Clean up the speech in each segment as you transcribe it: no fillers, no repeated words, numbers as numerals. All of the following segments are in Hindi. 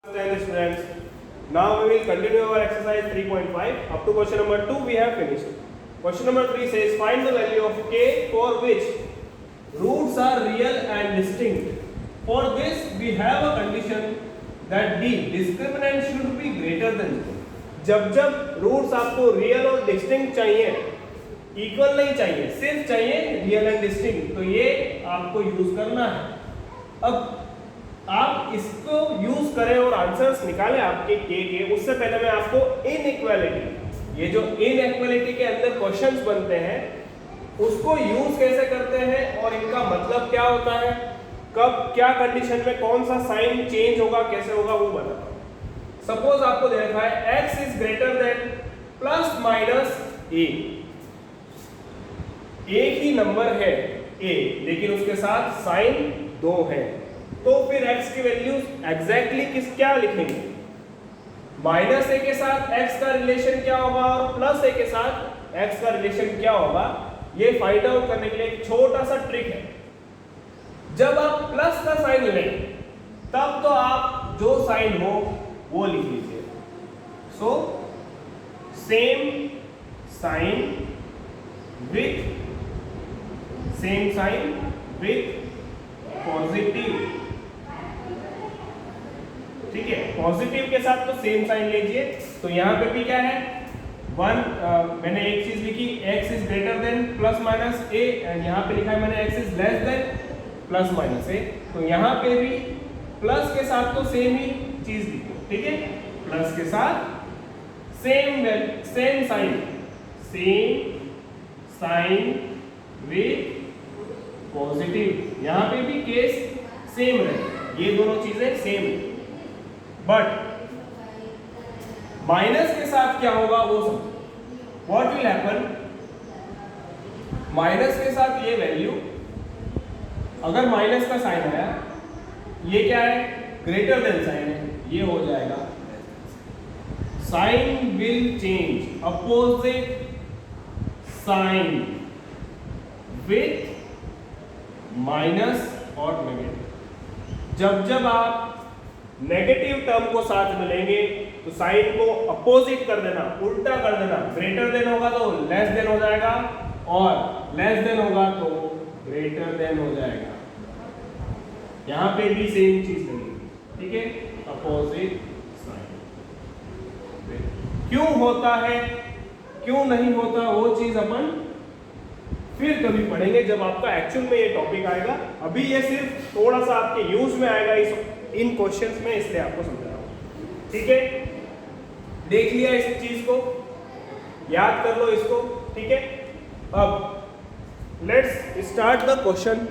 Understand students. Now we will continue our exercise 3.5. Up to question number 2 we have finished. Question number 3 says find the value of k for which roots are real and distinct. For this we have a condition that d discriminant should be greater than 0. जब रूट्स आपको रियल और डिस्टिंक्ट चाहिए, इक्वल नहीं चाहिए, सिर्फ चाहिए रियल एंड डिस्टिंक्ट, तो ये आपको यूज करना है। अब आप इसको यूज करें और आंसर्स निकालें आपके के, उससे पहले मैं आपको इनइक्वालिटी, ये जो इनइक्वालिटी के अंदर क्वेश्चंस बनते हैं उसको यूज कैसे करते हैं और इनका मतलब क्या होता है, कब क्या कंडीशन में कौन सा साइन चेंज होगा, कैसे होगा, वो बताता हूं। सपोज आपको दे रखा है x is greater than plus minus a, एक ही नंबर है a लेकिन उसके साथ साइन 2 है, तो फिर x की वैल्यूज एग्जैक्टली क्या लिखेंगे, माइनस a के साथ x का रिलेशन क्या होगा और प्लस a के साथ x का रिलेशन क्या होगा, ये फाइंड आउट करने के लिए एक छोटा सा ट्रिक है। जब आप प्लस का साइन लें तब तो आप जो साइन हो वो लिख लीजिए। So same sign with positive, ठीक है, पॉजिटिव के साथ तो सेम साइन लीजिए। तो यहां पे भी क्या है, मैंने एक चीज लिखी x is greater than plus minus a, and यहां पे लिखा है मैंने x is less than plus minus a, तो यहां पे भी प्लस के साथ तो सेम ही चीज लिखी, ठीक है, प्लस के साथ सेम साइन विथ पॉजिटिव, यहां पे भी केस सेम रहे, ये दोनों चीजें सेम है। बट माइनस के साथ क्या होगा वो समझो। व्हाट विल हैपन, माइनस के साथ ये वैल्यू, अगर माइनस का साइन आया, ये क्या है, ग्रेटर देन साइन है, ये हो जाएगा sign will change, opposite sign with minus और नेगेटिव। जब आप नेगेटिव टर्म को साथ मिलेंगे तो साइन को अपोजिट कर देना, उल्टा कर देना, ग्रेटर देन होगा तो लेस देन हो जाएगा और लेस देन होगा तो ग्रेटर देन हो जाएगा। यहां पे भी सेम चीज लगेगी, ठीक है, अपोजिट साइन। क्यों होता है क्यों नहीं होता वो चीज अपन फिर कभी पढ़ेंगे जब आपका एक्चुअल में ये टॉपिक आएगा। अभी ये सिर्फ थोड़ा सा आपके यूज में आएगा इन क्वेश्चंस में, इसलिए आपको समझा रहा हूं, ठीक है। देख लिया इस चीज को, याद कर लो इसको, ठीक है। अब let's start the question.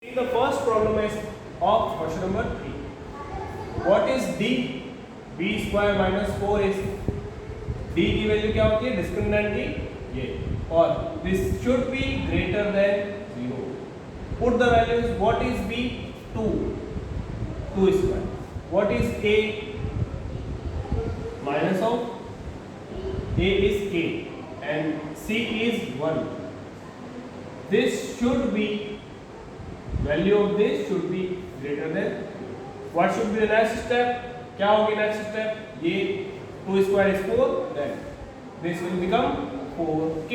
The first problem is of question number 3. What is d? b square minus 4 is, d की वैल्यू क्या होती है, डिस्क्रिमिनेंट की ये, और this should be greater than 0. Put the values. What is b? 2 square. What is a? Minus of a is k and c is 1. This should be, value of this should be greater than, what should be the next step, क्या होगी नेक्स्ट स्टेप, ये 2 square is 4, then this will become 4k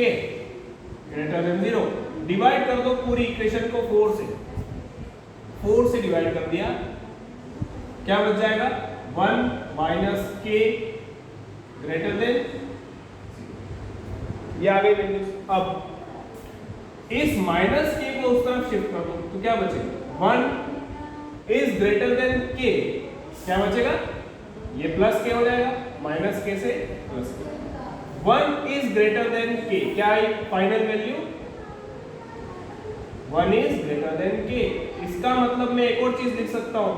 greater than 0। Divide कर दो पूरी इक्वेशन को 4 से डिवाइड कर दिया, क्या बच जाएगा, 1 माइनस k ग्रेटर देन, ये आ गई वैल्यूज। अब इस माइनस k को उस तरफ शिफ्ट कर दो तो क्या बचेगा, 1 इज ग्रेटर देन k, क्या बचेगा, ये प्लस k हो जाएगा, माइनस k से plus k। 1 is greater than k, क्या है final value, 1 is greater than k। इसका मतलब मैं एक और चीज लिख सकता हूं,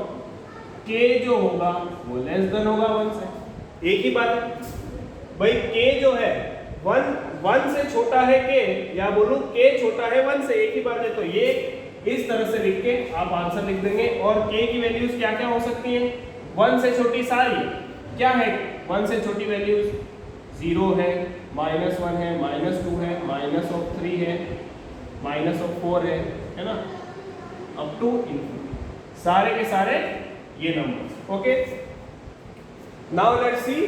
k जो होगा वो लेस देन होगा 1 से, एक ही बात है भाई, k जो है 1 से छोटा है k, या बोलूं k छोटा है 1 से, एक ही बात है। तो ये इस तरह से लिख के आप आंसर लिख देंगे। और k की वैल्यूज क्या क्या हो सकती हैं, 1 से छोटी सारी क्या है, 1 से छोटी वैल्यूज 0 है, -1 है, -2 है, -3 है, -4 है ना, अप टू इन्फिनिटी, सारे के सारे ये numbers. Okay, now let's see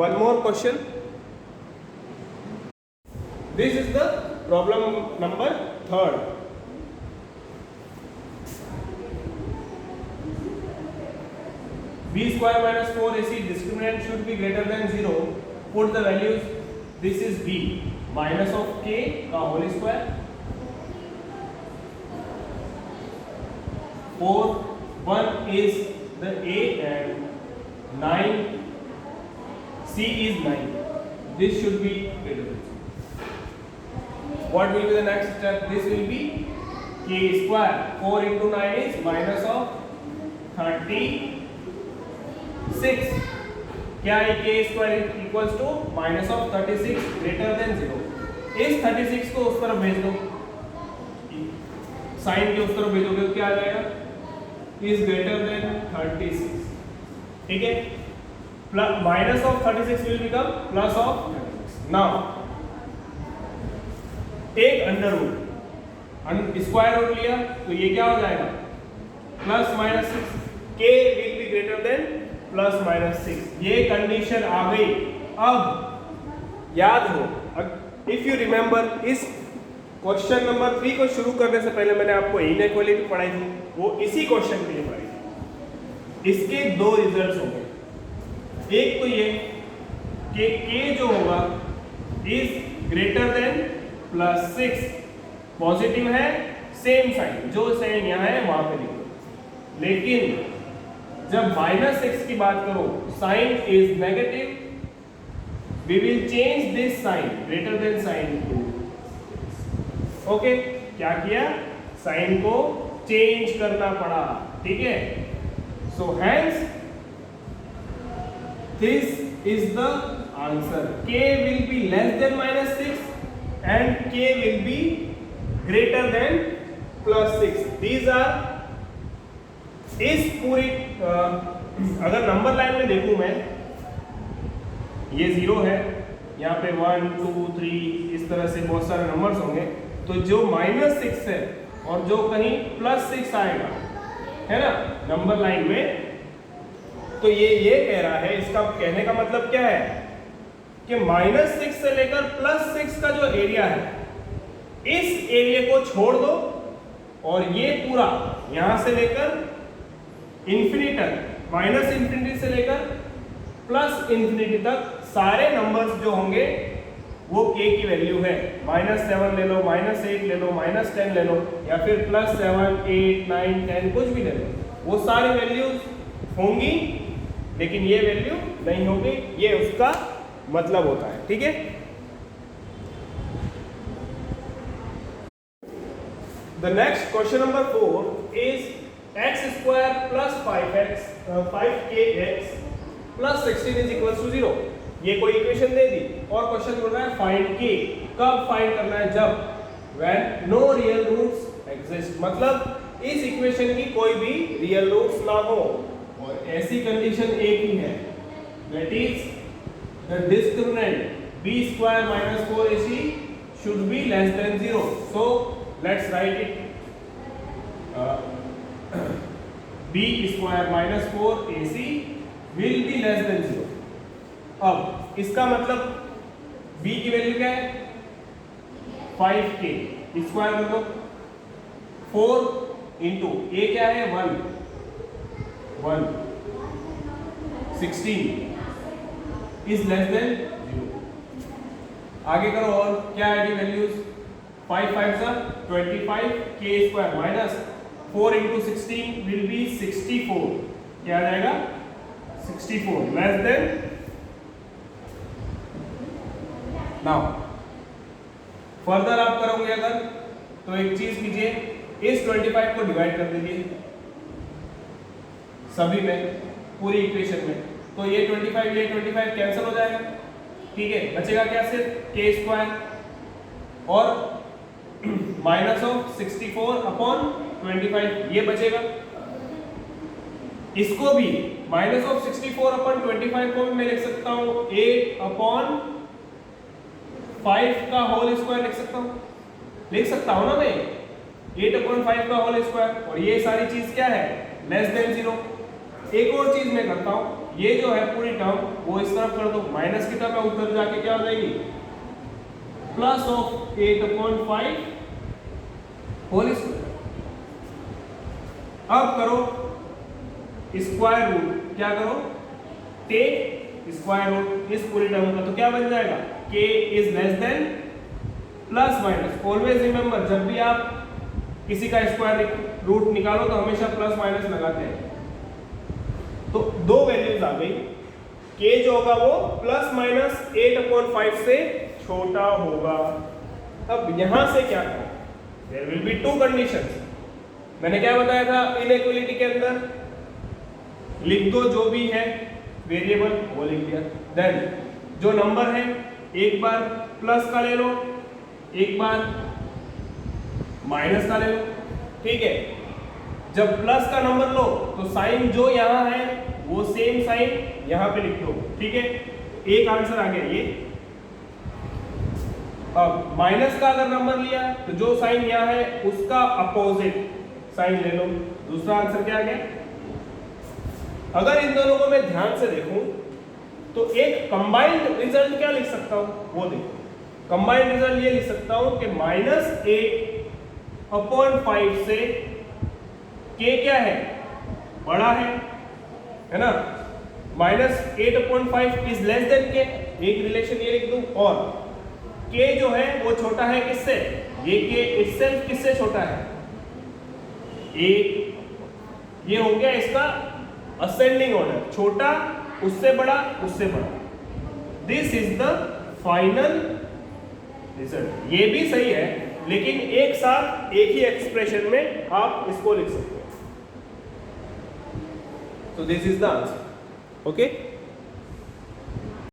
one more question. This is the problem number 3rd. B square minus 4AC discriminant should be greater than 0. Put the values. This is B minus of K का whole square. 4, 1 is the A and 9, C is 9. This should be greater than 0. What will be the next step? This will be K square. 4 into 9 is minus of 36. क्या है? K square equals to minus of 36 greater than 0. इस 36 को उस तरफ भेज दो, साइन के उस तरफ भेजोगे तो क्या आ जाएगा? Is greater than 36. ठीक है, plus minus of 36 will become plus of 36. Now take under root, square root लिया तो ये क्या हो जाएगा? Plus minus 6. K will be greater than plus minus 6. ये कंडीशन आ गई. अब याद हो, इफ यू रिमेंबर, इस क्वेश्चन नंबर 3 को शुरू करने से पहले मैंने आपको इनइक्वालिटी पढ़ाई थी, वो इसी क्वेश्चन के लिए पढ़ाई थी. इसके दो रिजल्ट्स होंगे. एक तो ये कि K जो होगा is greater than plus 6, positive है, सेम साइन जो साइन यहाँ है वहां पे लिखो. लेकिन जब माइनस 6 की बात करो, sign is negative, we will change this sign greater than sign to. Okay, क्या किया? साइन को चेंज करना पड़ा. ठीक है, so hence this is the answer. K will be less than minus 6 and K will be greater than plus 6. These are इस पूरी अगर नंबर लाइन में देखूं मैं, ये 0 है, यहाँ पे 1 2 3 इस तरह से बहुत सारे नंबर्स होंगे. तो जो माइनस 6 है और जो कहीं प्लस 6 आएगा, है ना, नंबर लाइन में, तो ये कह रहा है, इसका कहने का मतलब क्या है कि माइनस 6 से लेकर प्लस 6 का जो एरिया है, इस एरिया को छोड़ दो और ये पूरा यहां से लेकर इंफिनिटी तक, माइनस इंफिनिटी से लेकर प्लस इंफिनिटी तक सारे नंबर्स जो होंगे वो K की वैल्यू है. -7 ले लो, -8 ले लो, -10 ले लो, या फिर +7 8 9 10 कुछ भी ले लो, वो सारी वैल्यूज होंगी, लेकिन ये वैल्यू नहीं होगी. ये उसका मतलब होता है. ठीक है, the next question number 4 is x² plus 5kx plus 16 is equals to 0. ये कोई इक्वेशन दे दी और क्वेश्चन बोल रहा है फाइंड k. कब फाइंड करना है? जब when no real roots exist, मतलब इस इक्वेशन की कोई भी रियल रूट्स ना हो. और ऐसी कंडीशन एक ही है, that is the discriminant b² minus 4ac should be less than 0. So let's write it. b² minus 4ac will be less than 0. अब इसका मतलब b की वैल्यू क्या है? 5k. स्क्वायर कर दो, 4 इंटू a क्या है? 1 16 इज लेस देन 0. आगे करो और क्या है values? 5 5 25 k² minus 4 into 16 will be 64. क्या आ जाएगा? 64 लेस देन. नाउ फर्दर आप करोगे अगर, तो एक चीज कीजिए, इस 25 को डिवाइड कर दीजिए सभी में, पूरी इक्वेशन में. तो ये 25 कैंसिल हो जाएगा. ठीक है, बचेगा क्या? सिर्फ k² और माइनस ऑफ 64 अपॉन 25 ये बचेगा. इसको भी माइनस ऑफ 64 अपॉन 25 को भी मैं लिख सकता हूं 8 अपॉन 5 का होल स्क्वायर लिख सकता हूं ना मैं, 8 अपॉन 5 का होल स्क्वायर. और ये सारी चीज क्या है? Less than 0. एक और चीज मैं करता हूं, ये जो है पूरी टर्म वो इस तरफ कर दो, माइनस की तरफ उधर जाके क्या हो जाएगी, प्लस ऑफ 8/5 होल स्क्वायर। अब करो स्क्वायर रूट, क्या करो, टेक स्क्वायर रूट इस पूरी टर्म का, तो क्या बन जाएगा, k is less than plus minus. Always remember, जब भी आप किसी का स्क्वायर रूट निकालो तो हमेशा प्लस माइनस लगाते हैं। तो दो वैल्यूज आ गई, k जो होगा वो प्लस माइनस 8/5 से छोटा होगा। अब यहां से क्या करें, there will be two conditions. मैंने क्या बताया था इनइक्वालिटी के अंदर, लिख दो जो भी है वेरिएबल वो लिख दिया, देन जो नंबर है एक बार प्लस का ले लो, एक बार माइनस का ले लो, ठीक है। जब प्लस का नंबर लो तो साइन जो यहां है वो सेम साइन यहां पे लिख दो, ठीक है। एक आंसर आ गया ये। अब माइनस का अगर नंबर लिया तो जो साइन यहां है उसका अपोजिट साइन ले लो, दूसरा आंसर क्या आ गया। अगर इन दोनों को मैं ध्यान से देखूं तो एक कंबाइंड रिजल्ट क्या लिख सकता हूं, वो देखो। कंबाइंड रिजल्ट ये लिख सकता हूं कि -8/5 से k क्या है, बड़ा है ना, -8/5 इज लेस देन k, एक रिलेशन ये लिख दूं, और k जो है वो छोटा है किससे, ये k इटसेल्फ किससे छोटा है, एक। ये हो गया इसका असेंडिंग ऑर्डर, छोटा उससे बड़ा उससे बड़ा। This is the final result. ये भी सही है, लेकिन एक साथ एक ही एक्सप्रेशन में आप इसको लिख सकते हो। तो this is the answer, okay.